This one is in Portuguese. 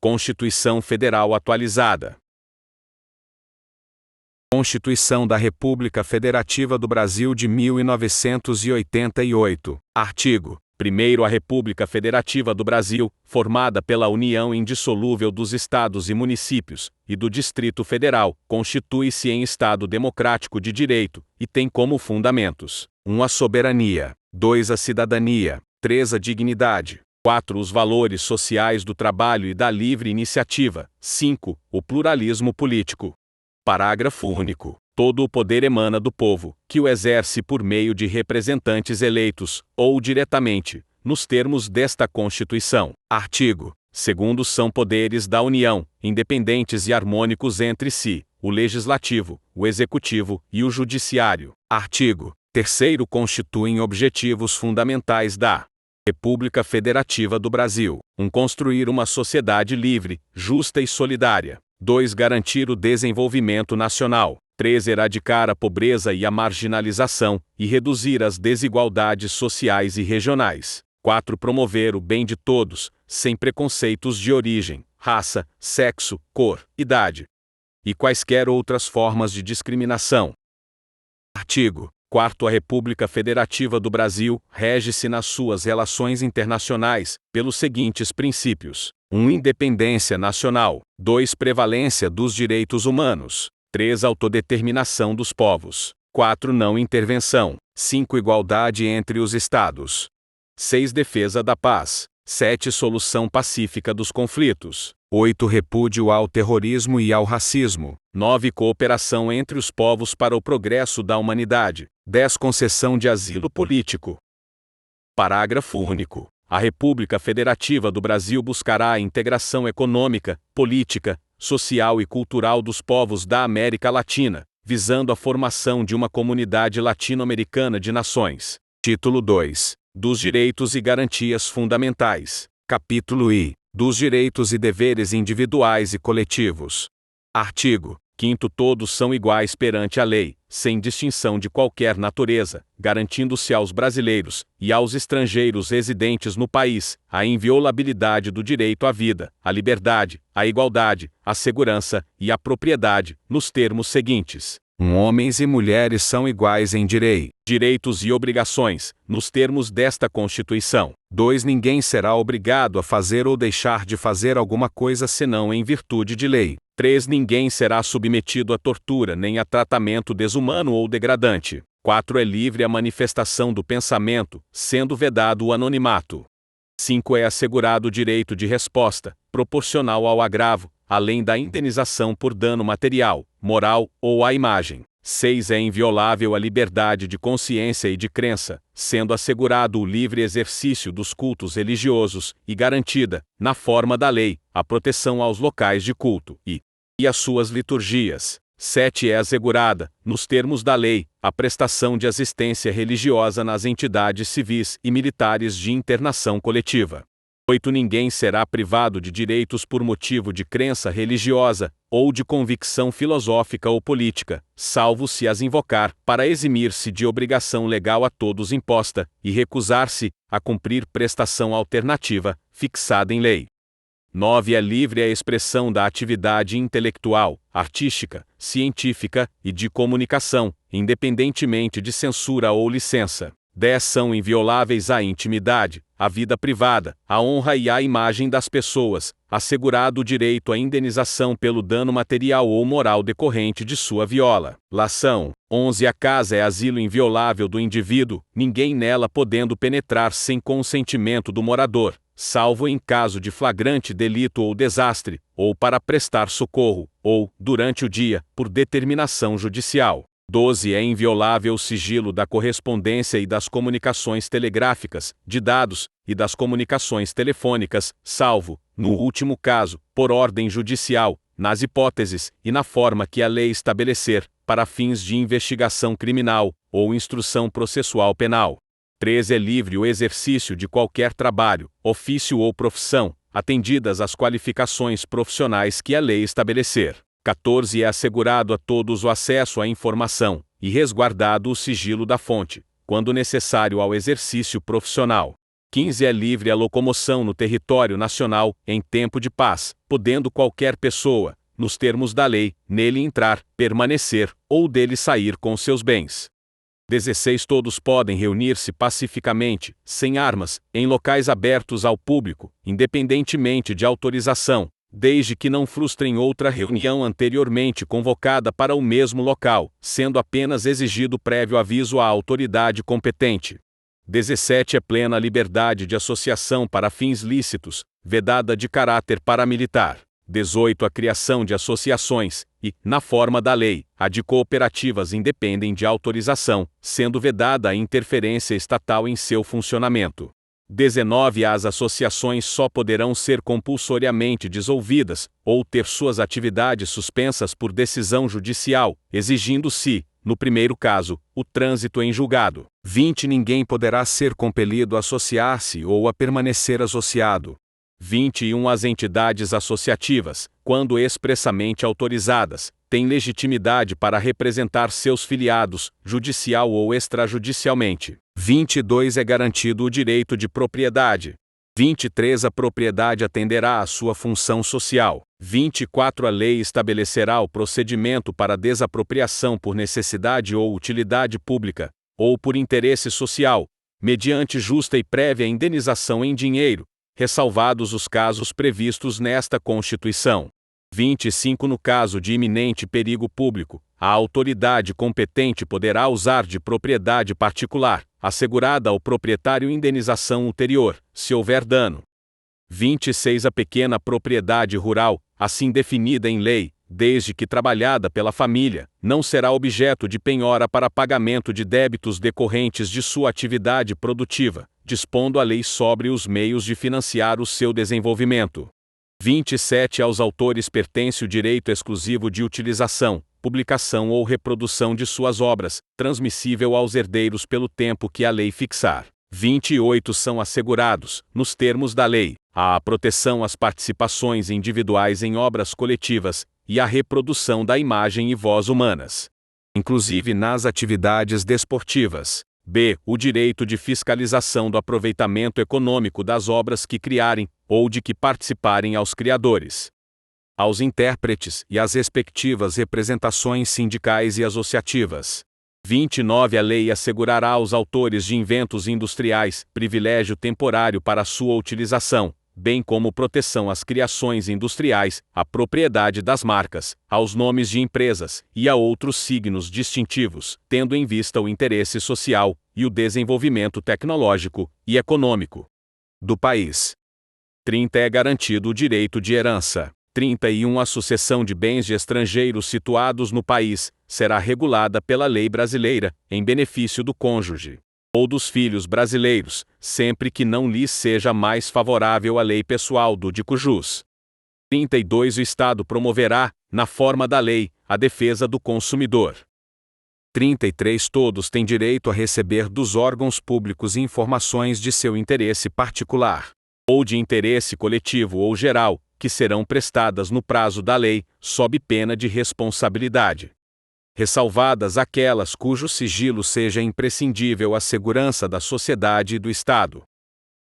Constituição Federal atualizada. Constituição da República Federativa do Brasil de 1988. Artigo 1º. A República Federativa do Brasil, formada pela união indissolúvel dos Estados e municípios, e do Distrito Federal, constitui-se em Estado democrático de direito, e tem como fundamentos: 1. A soberania. 2. A cidadania. 3. A dignidade. 4. Os valores sociais do trabalho e da livre iniciativa. 5. O pluralismo político. Parágrafo único. Todo o poder emana do povo, que o exerce por meio de representantes eleitos, ou diretamente, nos termos desta Constituição. Artigo 2º. São poderes da União, independentes e harmônicos entre si, o Legislativo, o Executivo e o Judiciário. Artigo 3º. Constituem objetivos fundamentais da República Federativa do Brasil: 1. Construir uma sociedade livre, justa e solidária. 2. Garantir o desenvolvimento nacional. 3. Erradicar a pobreza e a marginalização, e reduzir as desigualdades sociais e regionais. 4. Promover o bem de todos, sem preconceitos de origem, raça, sexo, cor, idade e quaisquer outras formas de discriminação. Artigo 4º. A República Federativa do Brasil rege-se nas suas relações internacionais pelos seguintes princípios: 1. Independência nacional. 2. Prevalência dos direitos humanos. 3. Autodeterminação dos povos. 4. Não intervenção. 5. Igualdade entre os Estados. 6. Defesa da paz. 7. Solução pacífica dos conflitos. 8. Repúdio ao terrorismo e ao racismo. 9. Cooperação entre os povos para o progresso da humanidade. 10. Concessão de asilo político. Parágrafo único. A República Federativa do Brasil buscará a integração econômica, política, social e cultural dos povos da América Latina, visando a formação de uma comunidade latino-americana de nações. Título 2. Dos Direitos e Garantias Fundamentais. Capítulo I. Dos Direitos e Deveres Individuais e Coletivos. Artigo 5º. Todos são iguais perante a lei, sem distinção de qualquer natureza, garantindo-se aos brasileiros e aos estrangeiros residentes no país a inviolabilidade do direito à vida, à liberdade, à igualdade, à segurança e à propriedade, nos termos seguintes: 1. Homens e mulheres são iguais em direitos e obrigações, nos termos desta Constituição. 2. Ninguém será obrigado a fazer ou deixar de fazer alguma coisa senão em virtude de lei. 3. Ninguém será submetido a tortura nem a tratamento desumano ou degradante. 4. É livre a manifestação do pensamento, sendo vedado o anonimato. 5. É assegurado o direito de resposta, proporcional ao agravo, além da indenização por dano material, moral ou à imagem. 6. É inviolável a liberdade de consciência e de crença, sendo assegurado o livre exercício dos cultos religiosos e garantida, na forma da lei, a proteção aos locais de culto e às suas liturgias. 7. É assegurada, nos termos da lei, a prestação de assistência religiosa nas entidades civis e militares de internação coletiva. 8. Ninguém será privado de direitos por motivo de crença religiosa ou de convicção filosófica ou política, salvo se as invocar, para eximir-se de obrigação legal a todos imposta e recusar-se a cumprir prestação alternativa, fixada em lei. 9. É livre a expressão da atividade intelectual, artística, científica e de comunicação, independentemente de censura ou licença. 10. São invioláveis a intimidade, a vida privada, a honra e a imagem das pessoas, assegurado o direito à indenização pelo dano material ou moral decorrente de sua violação. 11. A casa é asilo inviolável do indivíduo, ninguém nela podendo penetrar sem consentimento do morador, salvo em caso de flagrante delito ou desastre, ou para prestar socorro, ou, durante o dia, por determinação judicial. 12. É inviolável o sigilo da correspondência e das comunicações telegráficas, de dados, e das comunicações telefônicas, salvo, no último caso, por ordem judicial, nas hipóteses e na forma que a lei estabelecer, para fins de investigação criminal, ou instrução processual penal. 13. É livre o exercício de qualquer trabalho, ofício ou profissão, atendidas as qualificações profissionais que a lei estabelecer. 14. É assegurado a todos o acesso à informação, e resguardado o sigilo da fonte, quando necessário ao exercício profissional. 15 É livre a locomoção no território nacional, em tempo de paz, podendo qualquer pessoa, nos termos da lei, nele entrar, permanecer, ou dele sair com seus bens. 16 Todos podem reunir-se pacificamente, sem armas, em locais abertos ao público, independentemente de autorização, desde que não frustrem outra reunião anteriormente convocada para o mesmo local, sendo apenas exigido prévio aviso à autoridade competente. 17 É plena liberdade de associação para fins lícitos, vedada de caráter paramilitar. 18 A criação de associações, e, na forma da lei, a de cooperativas independem de autorização, sendo vedada a interferência estatal em seu funcionamento. 19 As associações só poderão ser compulsoriamente dissolvidas, ou ter suas atividades suspensas por decisão judicial, exigindo-se, no primeiro caso, o trânsito em julgado. 20 Ninguém poderá ser compelido a associar-se ou a permanecer associado. 21 As entidades associativas, quando expressamente autorizadas, têm legitimidade para representar seus filiados, judicial ou extrajudicialmente. 22 É garantido o direito de propriedade. 23 A propriedade atenderá à sua função social. 24 A lei estabelecerá o procedimento para desapropriação por necessidade ou utilidade pública, ou por interesse social, mediante justa e prévia indenização em dinheiro, ressalvados os casos previstos nesta Constituição. 25 No caso de iminente perigo público, a autoridade competente poderá usar de propriedade particular, assegurada ao proprietário indenização ulterior, se houver dano. 26 A pequena propriedade rural, assim definida em lei, desde que trabalhada pela família, não será objeto de penhora para pagamento de débitos decorrentes de sua atividade produtiva, dispondo a lei sobre os meios de financiar o seu desenvolvimento. 27 Aos autores pertence o direito exclusivo de utilização, publicação ou reprodução de suas obras, transmissível aos herdeiros pelo tempo que a lei fixar. 28 São assegurados, nos termos da lei, a proteção às participações individuais em obras coletivas, e a reprodução da imagem e voz humanas, inclusive nas atividades desportivas. B. O direito de fiscalização do aproveitamento econômico das obras que criarem, ou de que participarem aos criadores, aos intérpretes e às respectivas representações sindicais e associativas. 29 A lei assegurará aos autores de inventos industriais privilégio temporário para sua utilização, bem como proteção às criações industriais, à propriedade das marcas, aos nomes de empresas e a outros signos distintivos, tendo em vista o interesse social e o desenvolvimento tecnológico e econômico do país. 30 É garantido o direito de herança. 31 A sucessão de bens de estrangeiros situados no país será regulada pela lei brasileira, em benefício do cônjuge ou dos filhos brasileiros, sempre que não lhes seja mais favorável a lei pessoal do de cujus. 32 O Estado promoverá, na forma da lei, a defesa do consumidor. 33 Todos têm direito a receber dos órgãos públicos informações de seu interesse particular, ou de interesse coletivo ou geral, que serão prestadas no prazo da lei, sob pena de responsabilidade, ressalvadas aquelas cujo sigilo seja imprescindível à segurança da sociedade e do Estado.